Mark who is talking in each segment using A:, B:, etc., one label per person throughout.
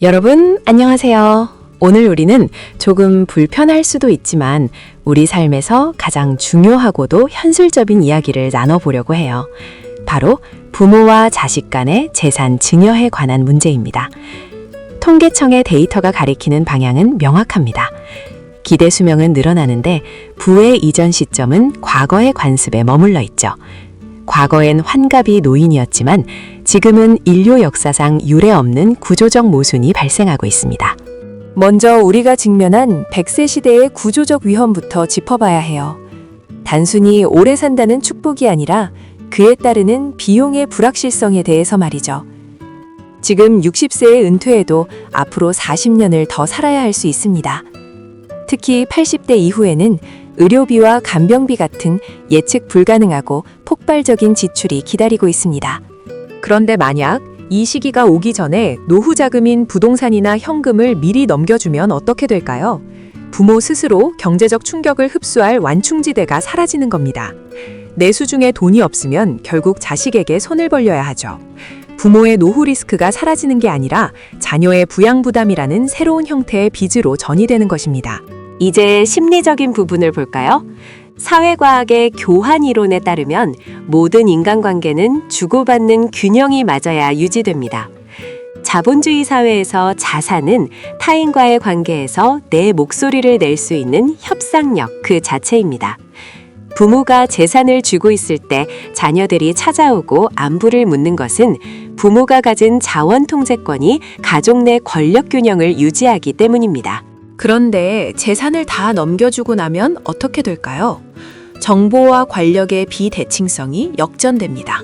A: 여러분, 안녕하세요. 오늘 우리는 조금 불편할 수도 있지만 우리 삶에서 가장 중요하고도 현실적인 이야기를 나눠보려고 해요. 바로 부모와 자식 간의 재산 증여에 관한 문제입니다. 통계청의 데이터가 가리키는 방향은 명확합니다. 기대 수명은 늘어나는데 부의 이전 시점은 과거의 관습에 머물러 있죠. 과거엔 환갑이 노인이었지만 지금은 인류 역사상 유례 없는 구조적 모순이 발생하고 있습니다.
B: 먼저 우리가 직면한 100세 시대의 구조적 위험부터 짚어봐야 해요. 단순히 오래 산다는 축복이 아니라 그에 따르는 비용의 불확실성에 대해서 말이죠. 지금 60세에 은퇴해도 앞으로 40년을 더 살아야 할 수 있습니다. 특히 80대 이후에는 의료비와 간병비 같은 예측 불가능하고 폭발적인 지출이 기다리고 있습니다.
A: 그런데 만약 이 시기가 오기 전에 노후 자금인 부동산이나 현금을 미리 넘겨주면 어떻게 될까요? 부모 스스로 경제적 충격을 흡수할 완충지대가 사라지는 겁니다. 내수 중에 돈이 없으면 결국 자식에게 손을 벌려야 하죠. 부모의 노후 리스크가 사라지는 게 아니라 자녀의 부양 부담이라는 새로운 형태의 빚으로 전이되는 것입니다.
B: 이제 심리적인 부분을 볼까요? 사회과학의 교환 이론에 따르면 모든 인간관계는 주고받는 균형이 맞아야 유지됩니다. 자본주의 사회에서 자산은 타인과의 관계에서 내 목소리를 낼 수 있는 협상력 그 자체입니다. 부모가 재산을 쥐고 있을 때 자녀들이 찾아오고 안부를 묻는 것은 부모가 가진 자원 통제권이 가족 내 권력 균형을 유지하기 때문입니다.
A: 그런데 재산을 다 넘겨주고 나면 어떻게 될까요? 정보와 권력의 비대칭성이 역전됩니다.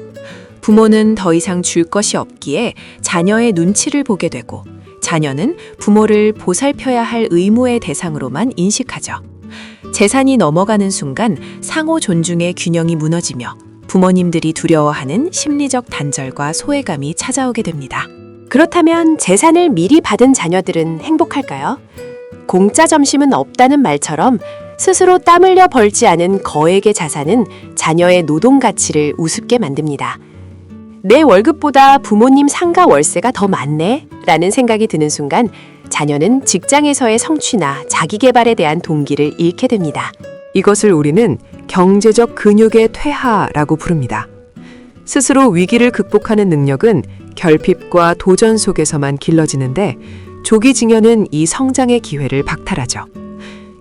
A: 부모는 더 이상 줄 것이 없기에 자녀의 눈치를 보게 되고 자녀는 부모를 보살펴야 할 의무의 대상으로만 인식하죠. 재산이 넘어가는 순간 상호 존중의 균형이 무너지며 부모님들이 두려워하는 심리적 단절과 소외감이 찾아오게 됩니다.
B: 그렇다면 재산을 미리 받은 자녀들은 행복할까요? 공짜 점심은 없다는 말처럼 스스로 땀 흘려 벌지 않은 거액의 자산은 자녀의 노동 가치를 우습게 만듭니다. 내 월급보다 부모님 상가 월세가 더 많네? 라는 생각이 드는 순간 자녀는 직장에서의 성취나 자기 개발에 대한 동기를 잃게 됩니다.
A: 이것을 우리는 경제적 근육의 퇴화라고 부릅니다. 스스로 위기를 극복하는 능력은 결핍과 도전 속에서만 길러지는데 조기 증여는 이 성장의 기회를 박탈하죠.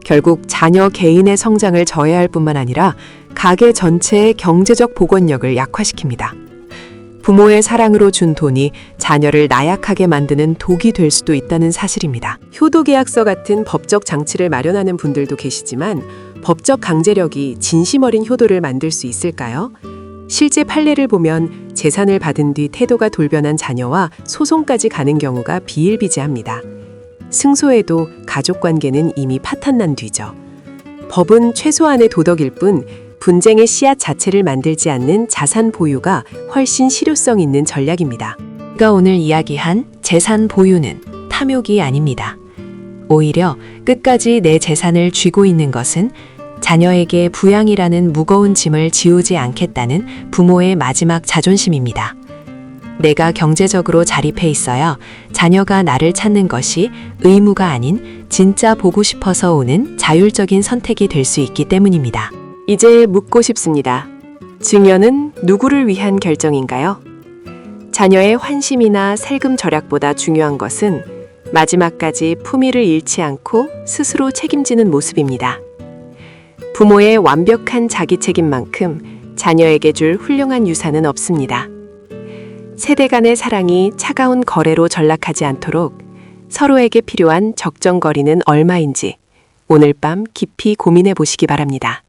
A: 결국 자녀 개인의 성장을 저해할 뿐만 아니라 가계 전체의 경제적 복원력을 약화시킵니다. 부모의 사랑으로 준 돈이 자녀를 나약하게 만드는 독이 될 수도 있다는 사실입니다. 효도계약서 같은 법적 장치를 마련하는 분들도 계시지만 법적 강제력이 진심 어린 효도를 만들 수 있을까요? 실제 판례를 보면 재산을 받은 뒤 태도가 돌변한 자녀와 소송까지 가는 경우가 비일비재합니다. 승소에도 가족관계는 이미 파탄난 뒤죠. 법은 최소한의 도덕일 뿐 분쟁의 씨앗 자체를 만들지 않는 자산 보유가 훨씬 실효성 있는 전략입니다. 우리가 오늘 이야기한 재산 보유는 탐욕이 아닙니다. 오히려 끝까지 내 재산을 쥐고 있는 것은 자녀에게 부양이라는 무거운 짐을 지우지 않겠다는 부모의 마지막 자존심입니다. 내가 경제적으로 자립해 있어야 자녀가 나를 찾는 것이 의무가 아닌 진짜 보고 싶어서 오는 자율적인 선택이 될 수 있기 때문입니다.
B: 이제 묻고 싶습니다. 증여는 누구를 위한 결정인가요? 자녀의 환심이나 살금 절약보다 중요한 것은 마지막까지 품위를 잃지 않고 스스로 책임지는 모습입니다. 부모의 완벽한 자기 책임만큼 자녀에게 줄 훌륭한 유산은 없습니다. 세대 간의 사랑이 차가운 거래로 전락하지 않도록 서로에게 필요한 적정거리는 얼마인지 오늘 밤 깊이 고민해 보시기 바랍니다.